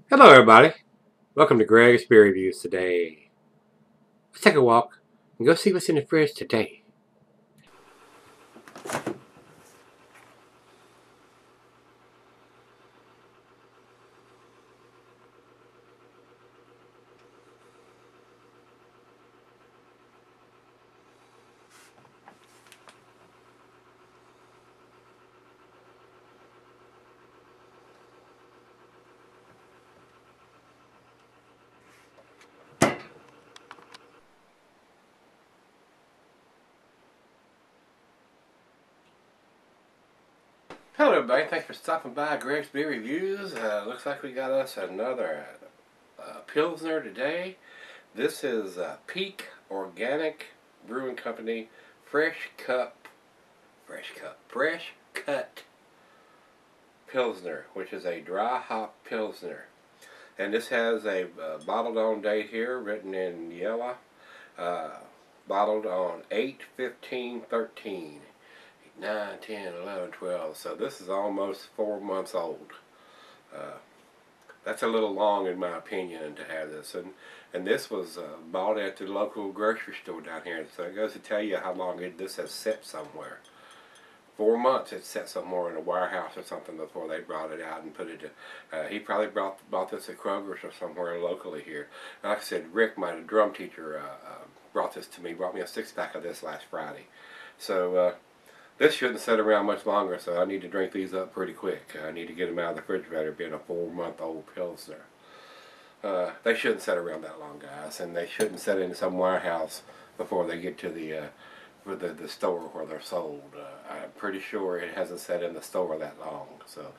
Hello everybody, welcome to Gregsbeerreviews today. Let's take a walk and go see what's in the fridge today. Hello everybody, thanks for stopping by Gregsbeerreviews. Looks like we got us another Pilsner today. This is Peak Organic Brewing Company Fresh Cut Pilsner, which is a dry hop Pilsner. And this has a bottled on date here, written in yellow, bottled on 8/15/13. 9, 10, 11, 12. So this is almost 4 months old. That's a little long in my opinion to have this. And this was bought at the local grocery store down here. So it goes to tell you how long this has sat somewhere. 4 months it's sat somewhere in a warehouse or something before they brought it out and put it to, he probably bought this at Kroger's or somewhere locally here. And like I said, Rick, my drum teacher, brought this to me, brought me a 6-pack of this last Friday. So this shouldn't sit around much longer, so I need to drink these up pretty quick. I need to get them out of the refrigerator, being a 4-month-old Pilsner. They shouldn't sit around that long, guys, and they shouldn't sit in some warehouse before they get to the store where they're sold. I'm pretty sure it hasn't sat in the store that long. So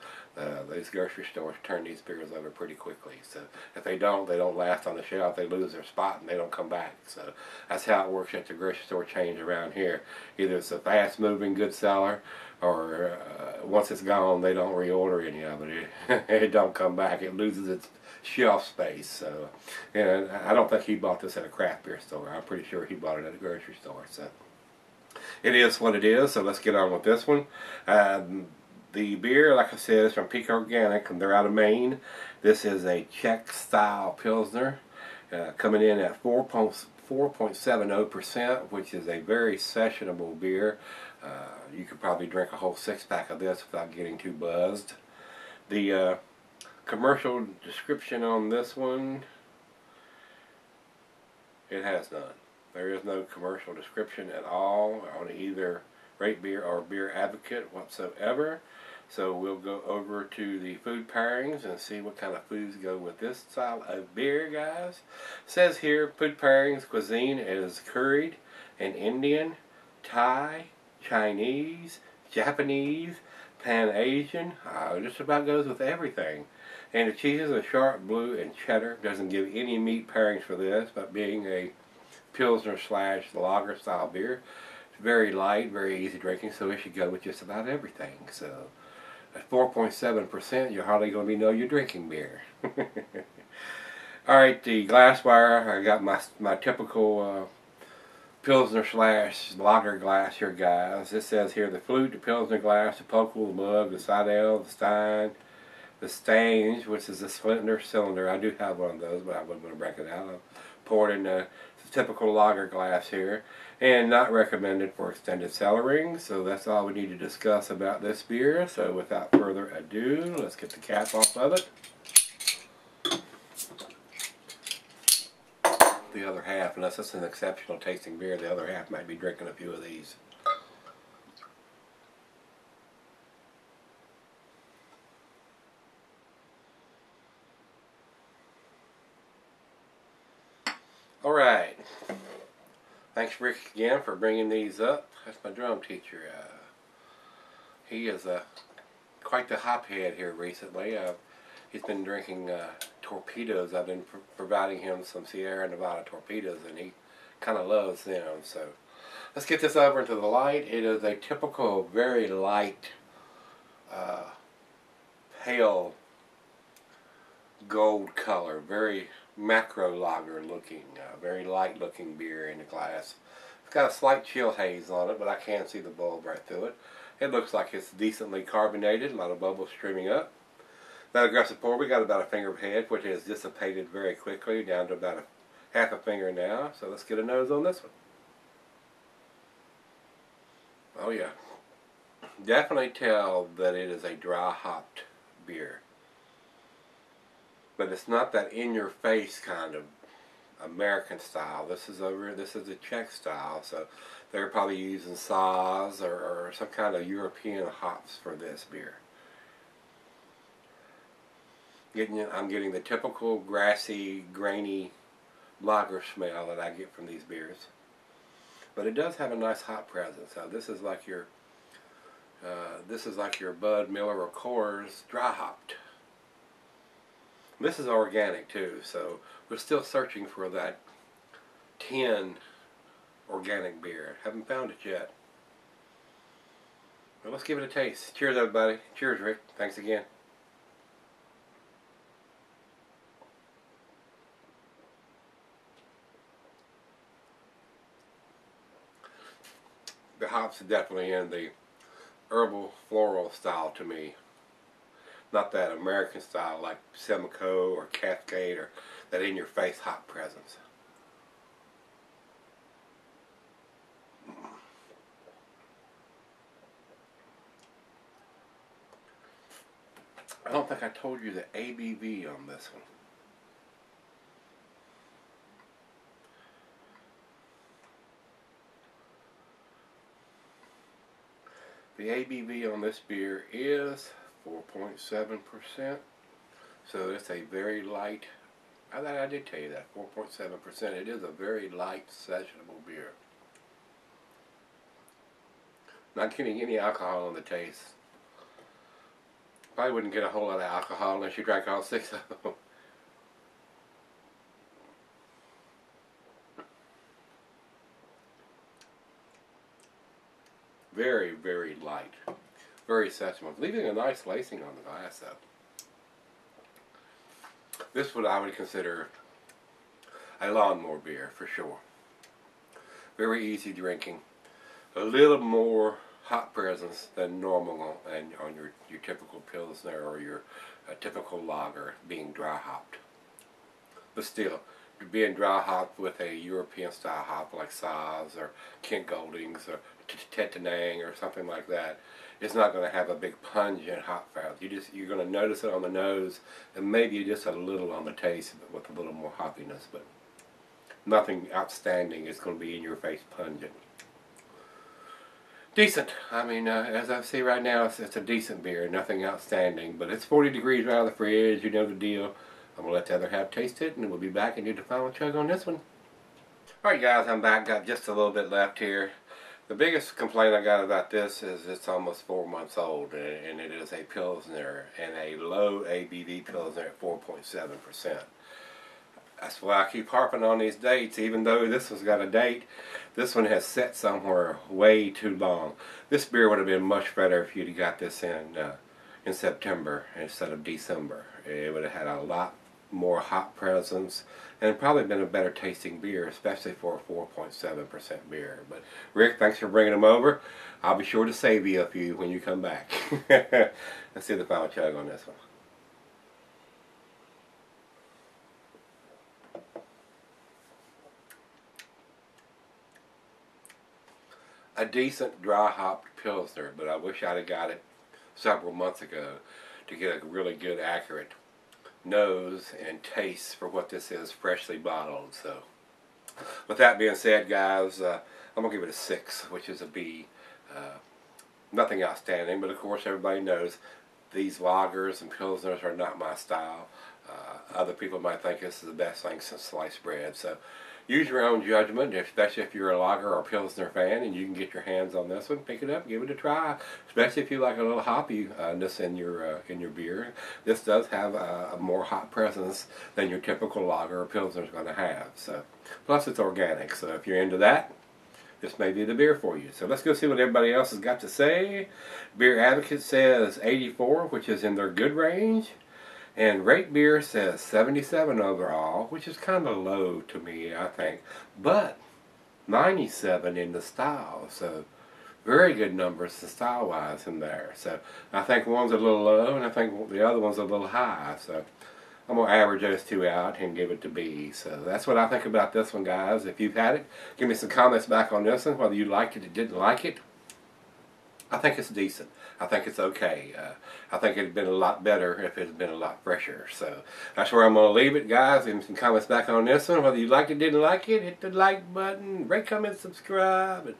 these grocery stores turn these beers over pretty quickly. So if they don't last on the shelf. They lose their spot and they don't come back. So that's how it works at the grocery store chains around here. Either it's a fast-moving good seller, or once it's gone, they don't reorder any of it. It don't come back. It loses its shelf space. So, and I don't think he bought this at a craft beer store. I'm pretty sure he bought it at a grocery store. So it is what it is, so let's get on with this one. The beer, like I said, is from Peak Organic, and they're out of Maine. This is a Czech-style Pilsner, coming in at 4.70%, which is a very sessionable beer. You could probably drink a whole 6-pack of this without getting too buzzed. The commercial description on this one, it has none. There is no commercial description at all on either Rate Beer or Beer Advocate whatsoever. So we'll go over to the food pairings and see what kind of foods go with this style of beer, guys. It says here, food pairings cuisine is curried and Indian, Thai, Chinese, Japanese, Pan-Asian. Just about goes with everything. And the cheeses are sharp blue and cheddar. Doesn't give any meat pairings for this, but being a Pilsner / lager style beer, it's very light, very easy drinking, so it should go with just about everything. So at 4.7%, you're hardly going to know you're drinking beer. Alright, the glassware, I got my typical Pilsner / lager glass here, guys. It says here the flute, the Pilsner glass, the Pokal, the mug, the Seidel, the Stein, the Stange, which is a cylinder. I do have one of those, but I wasn't going to break it out. I poured in the typical lager glass here, and not recommended for extended cellaring. So that's all we need to discuss about this beer. So without further ado, let's get the cap off of it. The other half, unless it's an exceptional tasting beer, the other half might be drinking a few of these. Alright, thanks Rick again for bringing these up. That's my drum teacher. He is quite the hophead here recently. He's been drinking torpedoes. I've been providing him some Sierra Nevada torpedoes, and he kind of loves them. So let's get this over into the light. It is a typical, very light, pale gold color, very macro lager looking, very light looking beer in the glass. It's got a slight chill haze on it, but I can see the bulb right through it. It looks like it's decently carbonated, a lot of bubbles streaming up. That aggressive pour, we got about a finger of head, which has dissipated very quickly down to about half a finger now. So let's get a nose on this one. Oh yeah. Definitely tell that it is a dry hopped beer. But it's not that in-your-face kind of American style. This is a Czech style, so they're probably using Saaz or some kind of European hops for this beer. I'm getting the typical grassy, grainy lager smell that I get from these beers, but it does have a nice hop presence. So this is like your Bud, Miller, or Coors dry hopped. This is organic too, so we're still searching for that 10 organic beer. Haven't found it yet. Well, let's give it a taste. Cheers, everybody. Cheers, Rick. Thanks again. The hops are definitely in the herbal floral style to me. Not that American style like Simcoe or Cascade or that in-your-face hop presence. I don't think I told you the ABV on this one. The ABV on this beer is 4.7%, so it's a very light, I did tell you that, 4.7%. It is a very light, sessionable beer. Not getting any alcohol on the taste. Probably wouldn't get a whole lot of alcohol unless you drank all 6 of them. Very, very light. Very sessionable. Leaving a nice lacing on the glass though. This is what I would consider a lawnmower beer for sure. Very easy drinking. A little more hop presence than normal on your typical Pilsner or your typical lager being dry hopped. But still, being dry hopped with a European style hop like Saaz or Kent Goldings or Tetanang or something like that, it's not going to have a big pungent hop fount. You're going to notice it on the nose and maybe just a little on the taste with a little more hoppiness, but nothing outstanding. It's going to be in your face pungent. Decent. I mean, as I see right now, it's a decent beer. Nothing outstanding, but it's 40 degrees out of the fridge. You know the deal. I'm going to let the other half taste it, and we'll be back and do the final chug on this one. Alright guys, I'm back. Got just a little bit left here. The biggest complaint I got about this is it's almost 4 months old, and it is a Pilsner, and a low ABV Pilsner at 4.7%. That's why I keep harping on these dates. Even though this one's got a date, this one has set somewhere way too long. This beer would have been much better if you'd got this in September instead of December. It would have had a lot more hop presence and probably been a better tasting beer, especially for a 4.7% beer. But Rick, thanks for bringing them over. I'll be sure to save you a few when you come back. Let's see the final chug on this one. A decent dry hopped Pilsner, but I wish I'd have got it several months ago to get a really good accurate nose and taste for what this is freshly bottled. So with that being said, guys, I'm gonna give it a 6, which is a B. Nothing outstanding, but of course everybody knows these lagers and pilsners are not my style. Other people might think this is the best thing since sliced bread. So use your own judgment, especially if you're a lager or Pilsner fan and you can get your hands on this one. Pick it up, give it a try, especially if you like a little hoppiness in your beer. This does have a more hop presence than your typical lager or Pilsner is going to have. So, plus it's organic, so if you're into that, this may be the beer for you. So let's go see what everybody else has got to say. Beer Advocate says 84, which is in their good range. And Rate Beer says 77 overall, which is kind of low to me, I think. But 97 in the style, so very good numbers style-wise in there. So I think one's a little low, and I think the other one's a little high. So I'm going to average those two out and give it to B. So that's what I think about this one, guys. If you've had it, give me some comments back on this one, whether you liked it or didn't like it. I think it's decent. I think it's okay. I think it'd been a lot better if it had been a lot fresher. So that's where I'm going to leave it, guys. Give me some comments back on this one. Whether you liked it or didn't like it, hit the like button, rate, comment, subscribe, and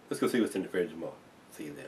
let's go see what's in the fridge tomorrow. See you then.